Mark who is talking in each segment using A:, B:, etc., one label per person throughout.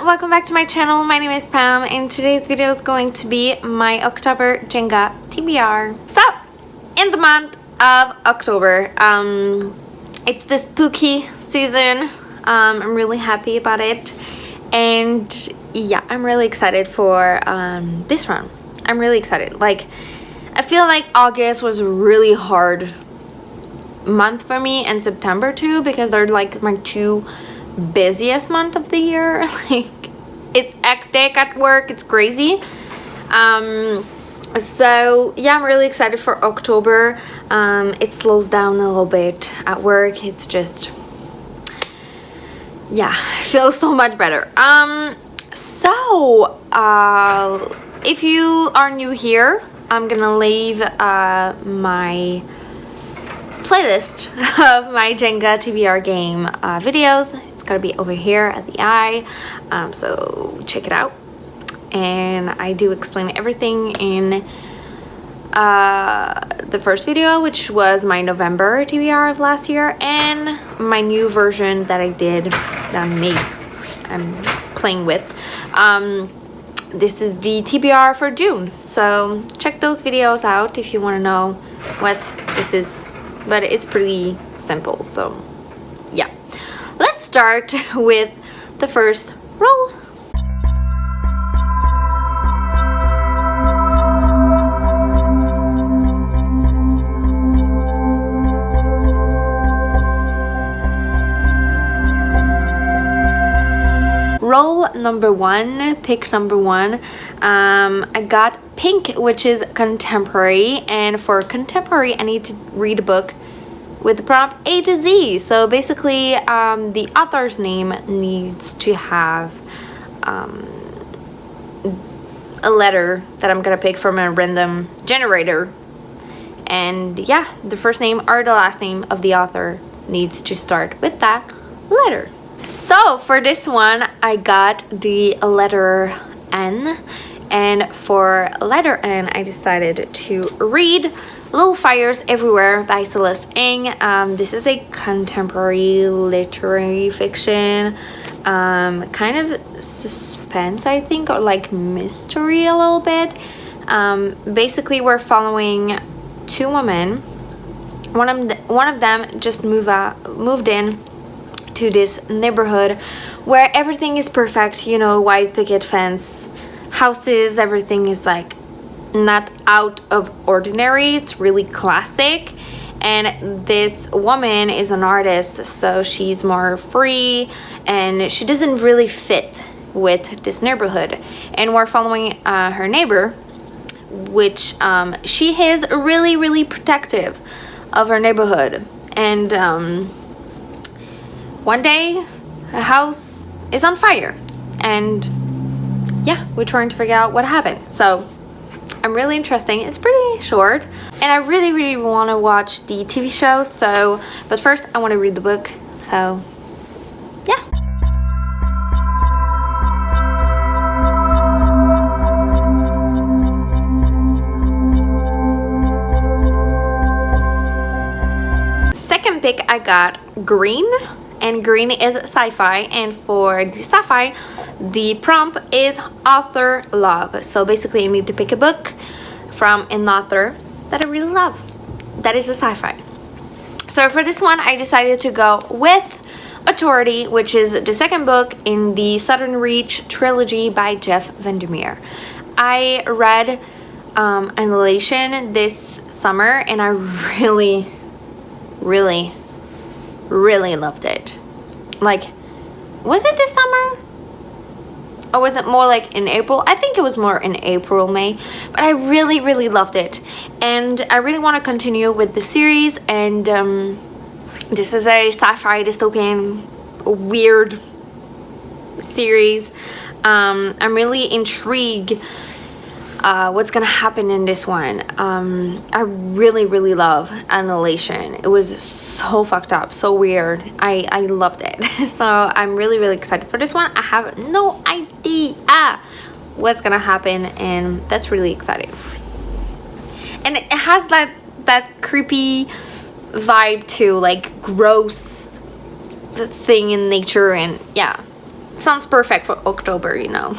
A: welcome back to my channel. My name is Pam and today's video is going to be my October Jenga TBR. So, in the month of October, it's the spooky season. I'm really happy about it, and yeah, I'm really excited for this run. I'm really excited. Like, I feel like August was a really hard month for me, and September too, because they're like my two busiest month of the year. Like, it's hectic at work, it's crazy. So yeah, I'm really excited for October. It slows down a little bit at work. It's just, yeah, feels so much better. If you are new here, I'm gonna leave my playlist of my Jenga TBR game videos. It's gonna be over here at the eye, so check it out. And I do explain everything in the first video, which was my November TBR of last year, and my new version that I did, that I'm playing with. This is the TBR for June, so check those videos out if you want to know what this is, but it's pretty simple. So yeah, let's start with the first roll. Roll number one, pick number one. I got pink, which is contemporary, and for contemporary I need to read a book with the prompt A to Z. So basically the author's name needs to have a letter that I'm gonna pick from a random generator, and yeah, the first name or the last name of the author needs to start with that letter. So for this one, I got the letter N, and for letter N, I decided to read Little Fires Everywhere by Celeste Ng. This is a contemporary literary fiction, kind of suspense, I think, or like mystery a little bit. Basically, we're following two women. One of them just moved in to this neighborhood where everything is perfect, you know, white picket fence houses, everything is like not out of ordinary, it's really classic. And this woman is an artist, so she's more free and she doesn't really fit with this neighborhood. And we're following her neighbor, which she is really protective of her neighborhood. And one day, a house is on fire, and yeah, we're trying to figure out what happened. So I'm really interesting. It's pretty short, and I really want to watch the TV show. So, but first, I want to read the book. So, yeah. Second pick, I got green. And green is sci-fi, and for the sci-fi, the prompt is author love. So basically I need to pick a book from an author that I really love that is a sci-fi. So for this one, I decided to go with Authority, which is the second book in the Southern Reach trilogy by Jeff Vandermeer. I read Annihilation this summer, and I really loved it. Like, was it this summer, or was it more like in April? I think it was more in April, May, but I really loved it, and I really want to continue with the series. And this is a sci-fi dystopian weird series. I'm really intrigued what's gonna happen in this one. I really love Annihilation. It was so fucked up, so weird. I loved it. So I'm really excited for this one. I have no idea what's gonna happen, and that's really exciting. And it has that creepy vibe too, like gross thing in nature, and yeah, sounds perfect for October, you know.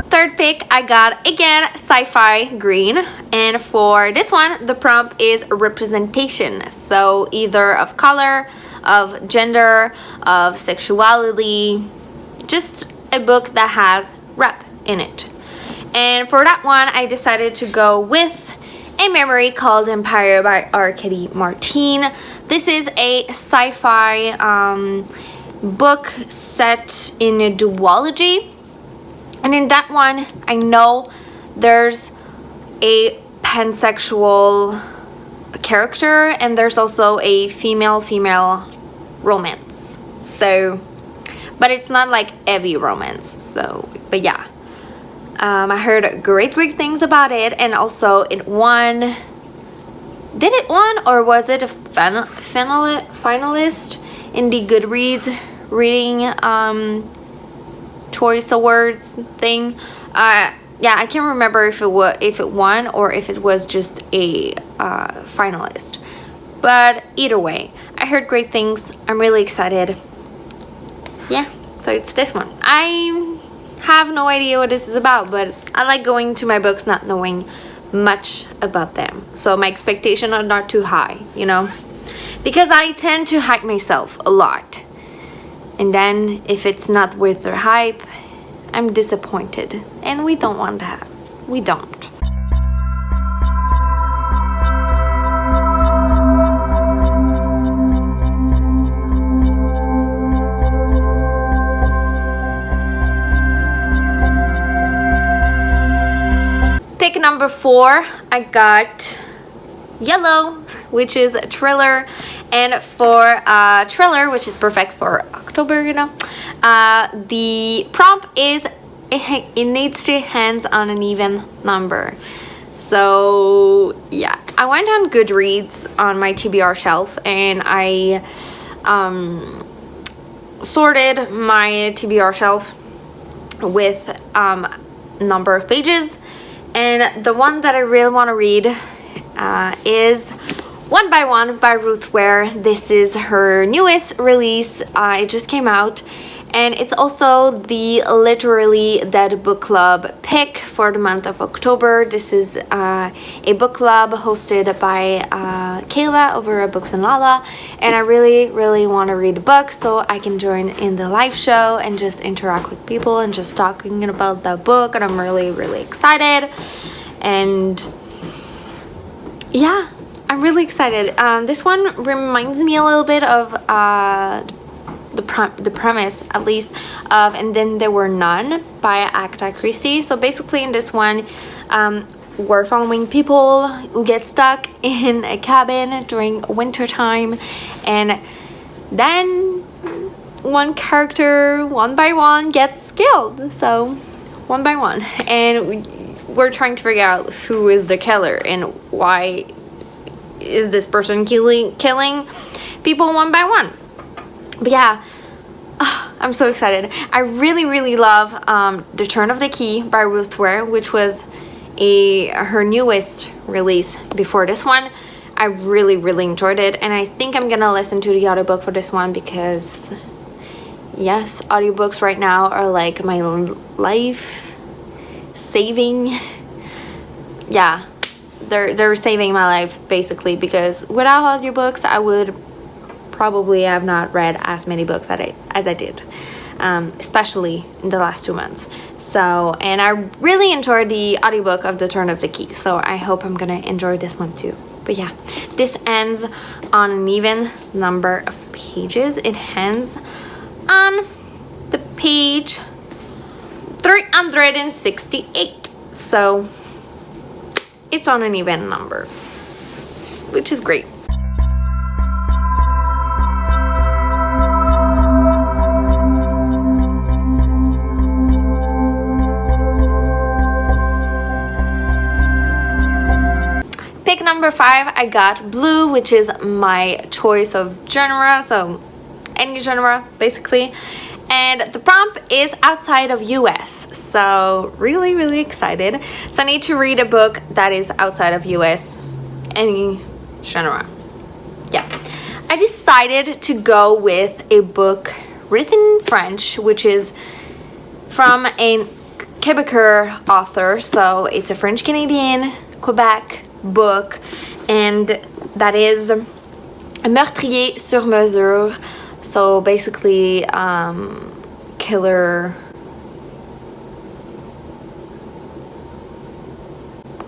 A: Third pick, I got again sci-fi green, and for this one the prompt is representation, so either of color, of gender, of sexuality, just a book that has rep in it. And for that one I decided to go with a memory called Empire by R. Katie Martin. This is a sci-fi book set in a duology. And in that one, I know there's a pansexual character and there's also a female-female romance. So, but it's not like heavy romance. So, but yeah. I heard great things about it, and also it won. Did it won, or was it a finalist in the Goodreads reading Choice Awards thing? Yeah, I can't remember if it won or if it was just a finalist. But either way, I heard great things. I'm really excited. Yeah, so it's this one. I have no idea what this is about, but I like going to my books not knowing much about them, so my expectations are not too high, you know, because I tend to hype myself a lot, and then if it's not worth their hype, I'm disappointed, and we don't want that. We don't. Pick number 4, I got Yellow, which is a thriller, and for thriller, which is perfect for October, you know, the prompt is it needs to hands on an even number. So yeah, I went on Goodreads on my TBR shelf and I sorted my TBR shelf with number of pages. And the one that I really want to read is One by One by Ruth Ware. This is her newest release. It just came out. And it's also the Literally Dead book club pick for the month of October. This is a book club hosted by Kayla over at Books and Lala. And I really want to read the book so I can join in the live show and just interact with people and just talking about that book. And I'm really excited. And yeah, I'm really excited. This one reminds me a little bit of the premise, at least, of And Then There Were None by Agatha Christie. So basically in this one, we're following people who get stuck in a cabin during winter time, and then one character, one by one, gets killed. So one by one, and we're trying to figure out who is the killer and why is this person killing people one by one. But yeah, I'm so excited. I really love The Turn of the Key by Ruth Ware, which was her newest release before this one. I really enjoyed it, and I think I'm gonna listen to the audiobook for this one because yes, audiobooks right now are like my life saving. Yeah, they're saving my life basically, because without audiobooks I would probably have not read as many books as I did, especially in the last 2 months. So, and I really enjoyed the audiobook of The Turn of the Key, so I hope I'm gonna enjoy this one too. But yeah, this ends on an even number of pages. It ends on the page 368, so it's on an even number, which is great. Pick number 5, I got Blue, which is my choice of genre, so any genre basically. And the prompt is outside of US, so really excited. So I need to read a book that is outside of US, any genre. Yeah, I decided to go with a book written in French, which is from a Quebecer author, so it's a French Canadian Quebec book, and that is Un meurtrier sur mesure. So basically, killer,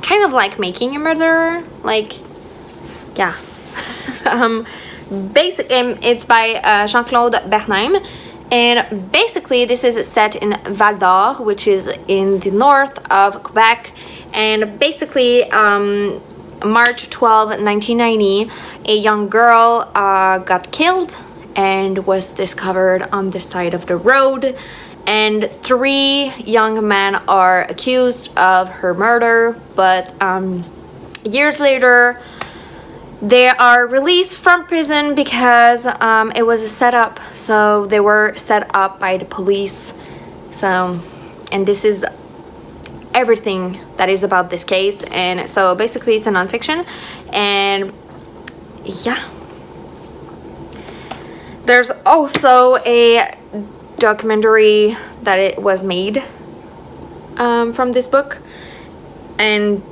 A: kind of like making a murderer, like, yeah. It's by Jean-Claude Bernheim, and basically this is set in Val d'Or, which is in the north of Quebec, and basically March 12, 1990, a young girl got killed and was discovered on the side of the road, and 3 young men are accused of her murder, but years later they are released from prison because it was a setup. So they were set up by the police. So, and this is everything that is about this case. And so basically it's a nonfiction, and yeah. There's also a documentary that it was made from this book, and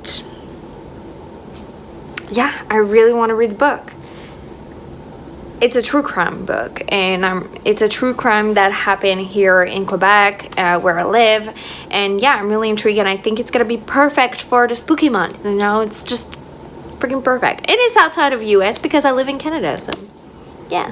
A: yeah, I really want to read the book. It's a true crime book, and it's a true crime that happened here in Quebec, where I live, and yeah, I'm really intrigued, and I think it's gonna be perfect for the spooky month. You know, it's just freaking perfect. And it's outside of US because I live in Canada, so yeah.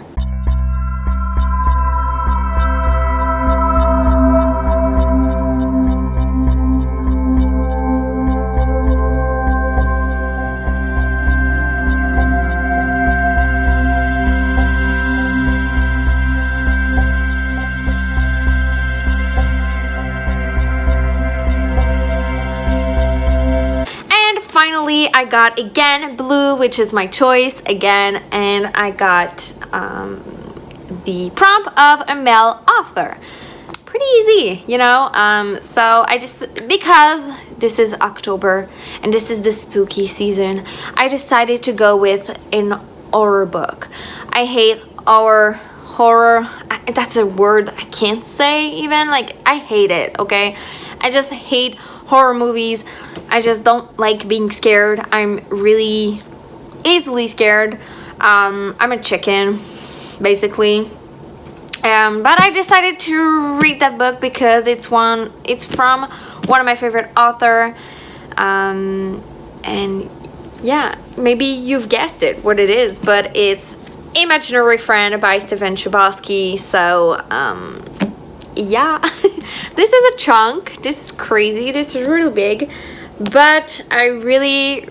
A: Finally, I got again Blue, which is my choice again, and I got the prompt of a male author. Pretty easy, you know. So I just, because this is October and this is the spooky season, I decided to go with an horror book. I hate horror. That's a word I can't say even. Like, I hate it, okay? I just hate horror movies. I just don't like being scared. I'm really easily scared. I'm a chicken, basically. But I decided to read that book because it's from one of my favorite author. And yeah, maybe you've guessed it, what it is, but it's Imaginary Friend by Stephen Chbosky. So, yeah, this is a chunk. This is crazy. This is really big. But I really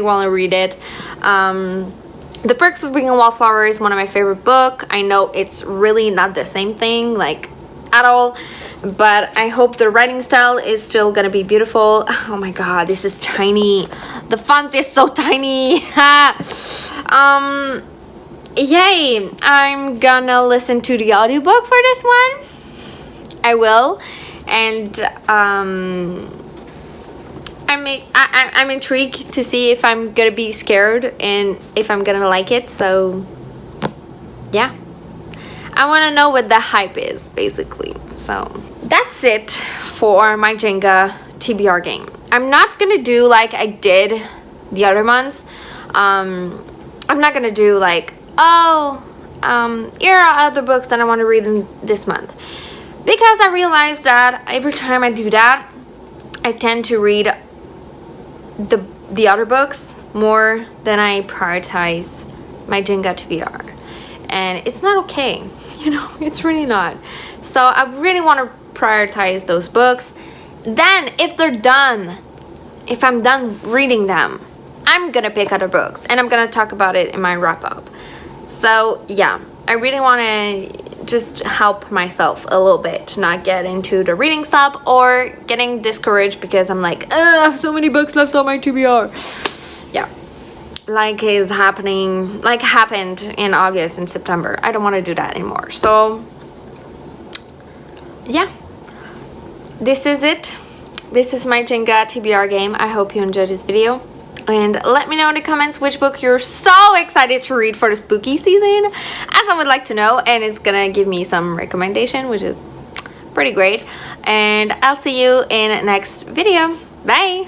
A: want to read it. The Perks of Being a Wallflower is one of my favorite books. I know it's really not the same thing, like, at all, but I hope the writing style is still gonna be beautiful. Oh my god, this is tiny. The font is so tiny. Yay, I'm gonna listen to the audiobook for this one. I will. And I'm intrigued to see if I'm gonna be scared and if I'm gonna like it. So yeah, I want to know what the hype is, basically. So that's it for my Jenga TBR game. I'm not gonna do like I did the other months. I'm not gonna do like, oh, here are other books that I want to read in this month. Because I realized that every time I do that, I tend to read the other books more than I prioritize my Jenga TBR. And it's not okay, you know, it's really not. So I really want to prioritize those books. Then if they're done, if I'm done reading them, I'm gonna pick other books and I'm gonna talk about it in my wrap up. So yeah, I really want to just help myself a little bit to not get into the reading slump or getting discouraged because I'm like, I have so many books left on my TBR. Yeah. like is happening, like happened in August and September. I don't want to do that anymore. So yeah, this is it. This is my Jenga TBR game. I hope you enjoyed this video. And let me know in the comments which book you're so excited to read for the spooky season, as I would like to know, and it's gonna give me some recommendation, which is pretty great. And I'll see you in next video. Bye!